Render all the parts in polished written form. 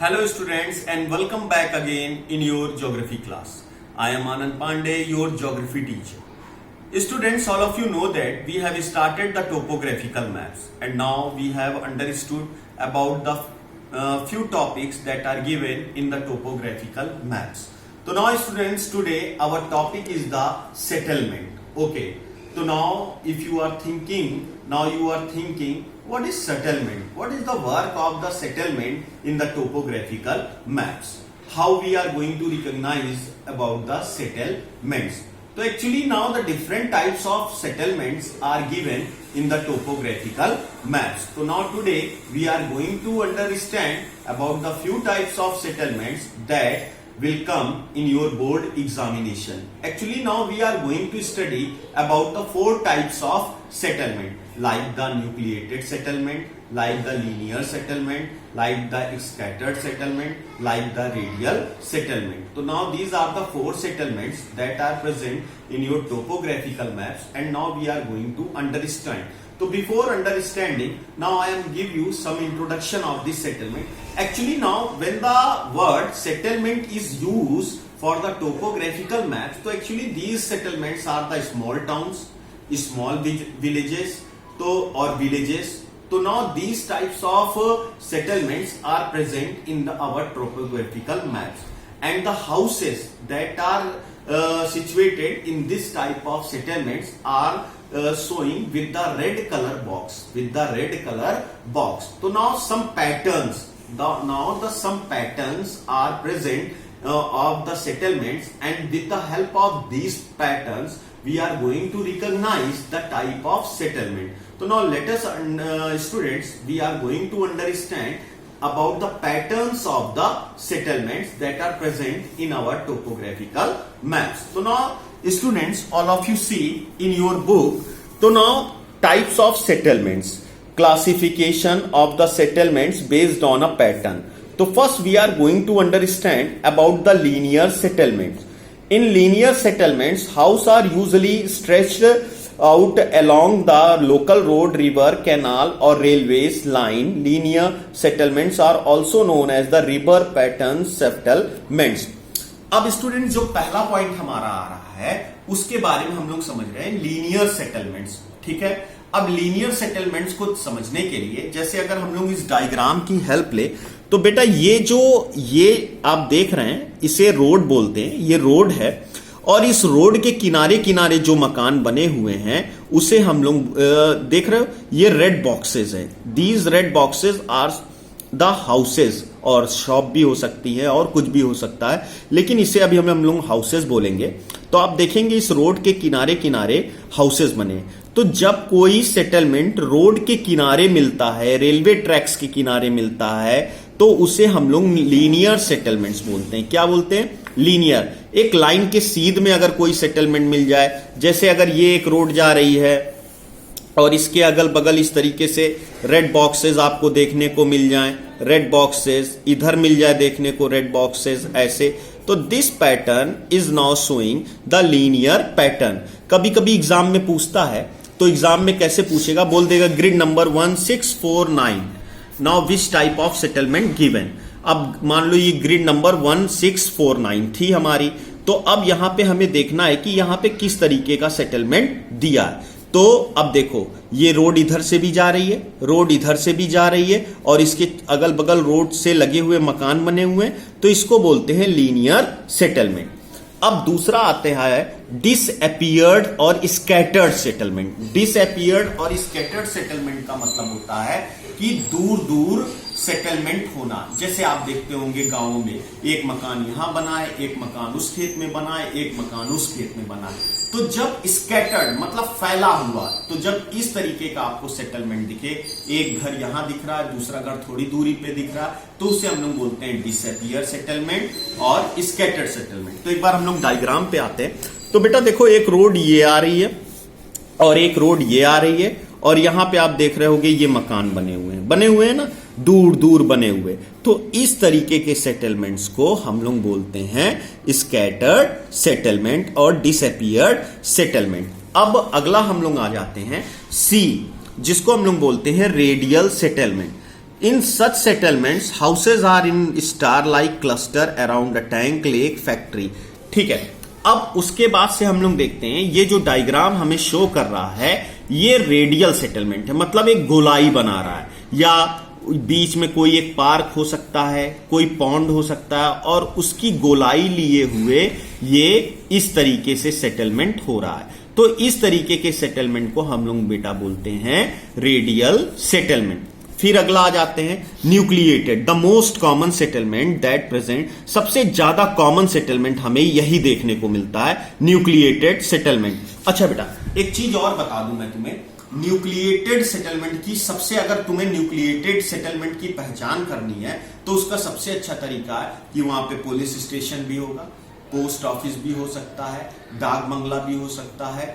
Hello students and welcome back again in your geography class. I am Anand Pandey, your geography teacher. Students, all of you know that we have started the topographical maps and now we have understood about the few topics that are given in the topographical maps. So now students, today our topic is the settlement. Okay. So now if you are thinking, what is settlement? What is the work of the settlement in the topographical maps? How we are going to recognize about the settlements? So actually now the different types of settlements are given in the topographical maps. So now today we are going to understand about the few types of settlements that will come in your board examination. Actually now we are going to study about the four types of settlement, like the nucleated settlement, like the linear settlement, like the scattered settlement, like the radial settlement. So now these are the four settlements that are present in your topographical maps and now we are going to understand. So before understanding, now I am give you some introduction of this settlement. Actually now when the word settlement is used for the topographical maps, so actually these settlements are the small towns, small villages, or villages. So now these types of settlements are present in our topographical maps, and the houses that are situated in this type of settlements are showing with the red color box. So now some patterns. Some patterns are present of the settlements, and with the help of these patterns we are going to recognize the type of settlement. So now let us students, we are going to understand about the patterns of the settlements that are present in our topographical maps. So now students, all of you see in your book, so now types of settlements, classification of the settlements based on a pattern. So first we are going to understand about the linear settlements. In linear settlements, houses are usually stretched out along the local road, river, canal or railways line. Linear settlements are also known as the river pattern settlements. अब student जो पहला point हमारा आ रहा है उसके बारे में हम लोग समझ रहे हैं लीनियर सेटलमेंट्स. ठीक है. अब लीनियर सेटलमेंट्स को समझने के लिए जैसे अगर हम लोग इस डायग्राम की हेल्प ले तो बेटा ये आप देख रहे हैं इसे रोड बोलते हैं. ये रोड है और इस रोड के किनारे किनारे जो मकान बने हुए हैं उसे हम लोग देख रहे हो. ये रेड बॉक्सेस है. These red boxes are the houses, और शॉप भी हो सकती है और कुछ भी हो सकता है, लेकिन इसे अभी हम लोग हाउसेज बोलेंगे. तो आप देखेंगे इस रोड के किनारे किनारे हाउसेज बने. तो जब कोई सेटलमेंट रोड के किनारे मिलता है, रेलवे ट्रैक्स के किनारे मिलता है, तो उसे हम लोग लीनियर सेटलमेंट्स बोलते हैं. क्या बोलते हैं? लीनियर. एक लाइन के सीध में अगर कोई सेटलमेंट मिल जाए, जैसे अगर ये एक रोड जा रही है और इसके अगल बगल इस तरीके से रेड बॉक्सेस आपको देखने को मिल जाएं, रेड बॉक्सेस इधर मिल जाए देखने को, रेड बॉक्सेस ऐसे, तो this pattern is now showing the linear pattern. कभी कभी एग्जाम में पूछता है, तो एग्जाम में कैसे पूछेगा? बोल देगा grid number 1649. Now which type of settlement given. अब मान लो ये ग्रिड नंबर 1649 थी हमारी, तो अब यहां पे हमें देखना है कि यहां पे किस तरीके का सेटलमेंट दिया है. तो अब देखो ये रोड इधर से भी जा रही है, रोड इधर से भी जा रही है और इसके अगल बगल रोड से लगे हुए मकान बने हुए हैं, तो इसको बोलते हैं लीनियर सेटलमेंट. अब दूसरा आते हैं डिसअपीयर्ड और स्कैटर्ड सेटलमेंट. डिसअपीयर्ड और स्कैटर्ड सेटलमेंट का मतलब होता है कि दूर दूर सेटलमेंट होना. जैसे आप देखते होंगे गांवों में एक मकान यहां बना है, एक मकान उस खेत में बना है, एक मकान उस खेत में बना है. तो जब स्कैटर्ड मतलब फैला हुआ, तो जब इस तरीके का आपको सेटलमेंट दिखे, एक घर यहां दिख रहा है, दूसरा घर थोड़ी दूरी पे दिख रहा है, तो उसे हम लोग बोलते हैं डिसअपीयर सेटलमेंट और स्कैटर्ड सेटलमेंट. तो एक बार हम लोग डायग्राम पे आते हैं. तो बेटा देखो एक रोड ये आ रही है और एक रोड ये आ रही है, और यहां पे आप देख रहे होगे ये मकान बने हुए हैं ना, दूर दूर बने हुए. तो इस तरीके के सेटलमेंट्स को हम लोग बोलते हैं स्कैटर्ड सेटलमेंट और डिसअपीयर्ड सेटलमेंट. अब अगला हम लोग आ जाते हैं सी, जिसको हम लोग बोलते हैं radial settlement. In such settlements houses are in star like cluster around a tank lake factory. ठीक है, अब उसके बाद से हम लोग देखते हैं ये जो डायग्राम हमें शो कर रहा है ये रेडियल सेटलमेंट है, मतलब एक गोलाई बना रहा है, या बीच में कोई एक पार्क हो सकता है, कोई पॉन्ड हो सकता है, और उसकी गोलाई लिए हुए ये इस तरीके से सेटलमेंट हो रहा है। तो इस तरीके के सेटलमेंट को हम लोग बेटा बोलते हैं रेडियल सेटलमेंट। फिर अगला आ जाते हैं nucleated, the most common settlement that present, सबसे ज्यादा कॉमन सेटलमेंट हमें यही देखने को मिलता है, न्यूक्लिएटेड सेटलमेंट। अच्छा बेटा एक चीज और बता दूं मैं तुम्हें, न्यूक्लिएटेड सेटलमेंट की सबसे, अगर तुम्हें न्यूक्लिएटेड सेटलमेंट की पहचान करनी है तो उसका सबसे अच्छा तरीका है कि वहां पे पुलिस स्टेशन भी होगा, पोस्ट ऑफिस भी हो सकता है, डाक बंगला भी हो सकता है,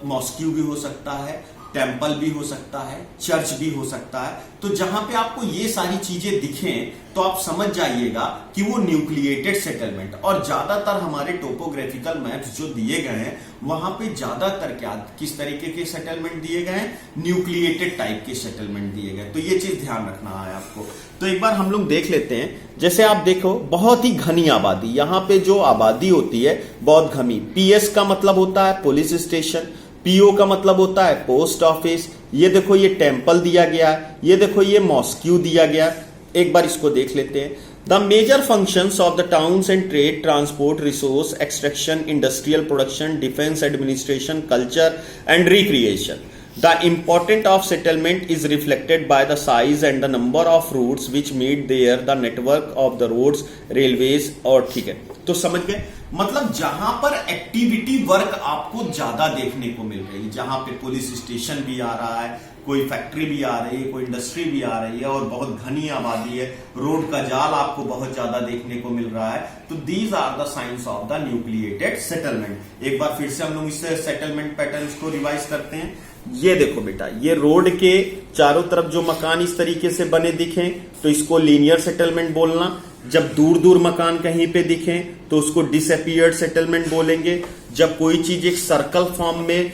मॉस्क्यू भी हो सकता है, टेम्पल भी हो सकता है, चर्च भी हो सकता है। तो जहां पे आपको ये सारी चीजें दिखें तो आप समझ जाइएगा कि वो न्यूक्लिएटेड सेटलमेंट। और ज्यादातर हमारे टोपोग्राफिकल मैप्स जो दिए गए हैं वहां पे ज्यादातर क्या किस तरीके के सेटलमेंट दिए गए हैं, न्यूक्लिएटेड टाइप के सेटलमेंट दिए गए। तो ये चीज ध्यान रखना है आपको। तो एक बार हम लोग देख लेते हैं, जैसे आप देखो बहुत ही घनी आबादी, यहां पे जो आबादी होती है बहुत घनी। पीएस का मतलब होता है पुलिस स्टेशन, पीओ का मतलब होता है पोस्ट ऑफिस, ये देखो ये टेम्पल दिया गया, ये देखो ये मॉस्क्यू दिया गया। एक बार इसको देख लेते हैं। The major functions of the towns and trade, transport, resource extraction, industrial production, defence administration, culture and recreation. The importance of settlement is reflected by the size and the number of routes which meet there, the network of the roads, railways और ठीक है। तो समझ गए, मतलब जहां पर activity work आपको ज्यादा देखने को मिल रही है, जहां पे पुलिस स्टेशन भी आ रहा है, कोई फैक्ट्री भी आ रही है, कोई इंडस्ट्री भी आ रही है और बहुत घनी आबादी है, रोड का जाल आपको बहुत ज्यादा देखने को मिल रहा है, तो these are the science of the nucleated settlement. एक बार फिर से हम लोग इस सेटलमेंट पैटर्न्स को रिवाइज करते हैं। ये देखो बेटा, ये रोड के चारों तरफ जो मकान इस तरीके से बने दिखें तो इसको लीनियर सेटलमेंट बोलना। जब दूर दूर मकान कहीं पे दिखें तो उसको डिसअपियर्ड सेटलमेंट बोलेंगे। जब कोई चीज एक सर्कल फॉर्म में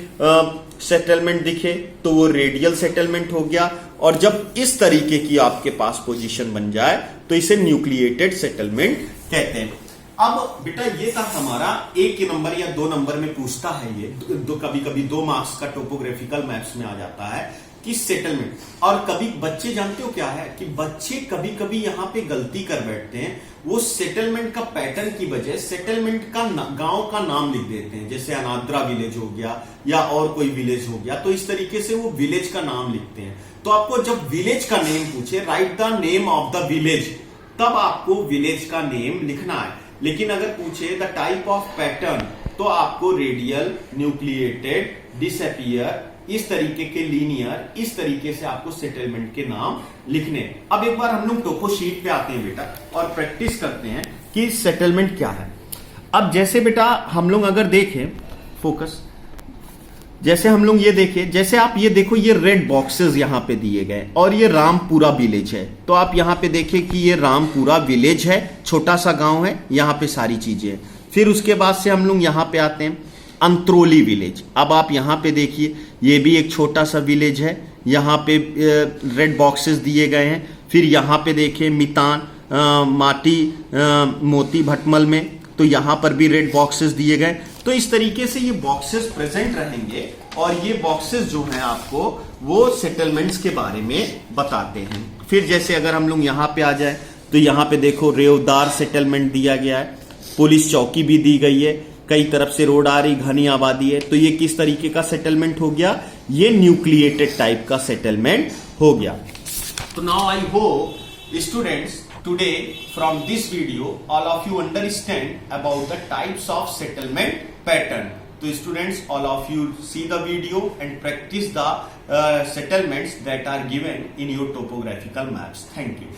सेटलमेंट दिखे तो वो रेडियल सेटलमेंट हो गया। और जब इस तरीके की आपके पास पोजीशन बन जाए तो इसे न्यूक्लिएटेड सेटलमेंट कहते हैं। अब बेटा ये था हमारा एक नंबर या 2 नंबर में पूछता है, ये कभी कभी 2 मार्क्स का टोपोग्राफिकल मैप्स में आ जाता है कि सेटलमेंट। और कभी बच्चे जानते हो क्या है कि बच्चे कभी कभी यहाँ पे गलती कर बैठते हैं, वो सेटलमेंट का पैटर्न की वजह सेटलमेंट का गांव का नाम लिख देते हैं, जैसे अनाद्रा विलेज हो गया या और कोई विलेज हो गया, तो इस तरीके से वो विलेज का नाम लिखते हैं। तो आपको जब विलेज का नेम पूछे, right the name of the village, तब आपको विलेज का नेम लिखना है। लेकिन अगर पूछे द टाइप ऑफ पैटर्न तो आपको रेडियल, न्यूक्लिएटेड, डिसअपियर, इस तरीके के लीनियर, इस तरीके से आपको सेटलमेंट के नाम लिखने। अब एक बार हम लोग टोपो शीट पे आते हैं बेटा और प्रैक्टिस करते हैं कि सेटलमेंट क्या है। अब जैसे बेटा हम लोग अगर देखें, फोकस, जैसे हम लोग ये देखें, जैसे आप ये देखो ये रेड बॉक्सेस यहां पे दिए गए और ये रामपुरा विलेज है। तो आप यहां पे देखें कि ये रामपुरा विलेज है, छोटा सा गांव है, यहां पे सारी चीजें हैं। फिर उसके बाद से हम लोग यहां पे आते हैं अंत्रोली विलेज। अब आप यहां पे देखिए ये भी एक छोटा सा विलेज है, यहां पे रेड बॉक्सेस दिए गए हैं। फिर यहां पे देखिए मितान, माटी, मोती भटमल में, तो यहां पर भी रेड बॉक्सेस दिए गए। तो इस तरीके से ये बॉक्सेस प्रेजेंट रहेंगे और ये बॉक्सेस जो हैं आपको वो सेटलमेंट्स के बारे में बताते हैं। फिर जैसे अगर हम लोग यहां पे आ जाए तो यहां पे देखो रेवदार सेटलमेंट दिया गया है, पुलिस चौकी भी दी गई है, कई तरफ से रोड आ रही, घनी आबादी है। तो ये किस तरीके का सेटलमेंट हो गया, ये न्यूक्लिएटेड टाइप का सेटलमेंट हो गया। तो now I hope students today from this video all of you understand about the types of settlement pattern. So students, all of you see the video and practice the settlements that are given in your topographical maps. Thank you.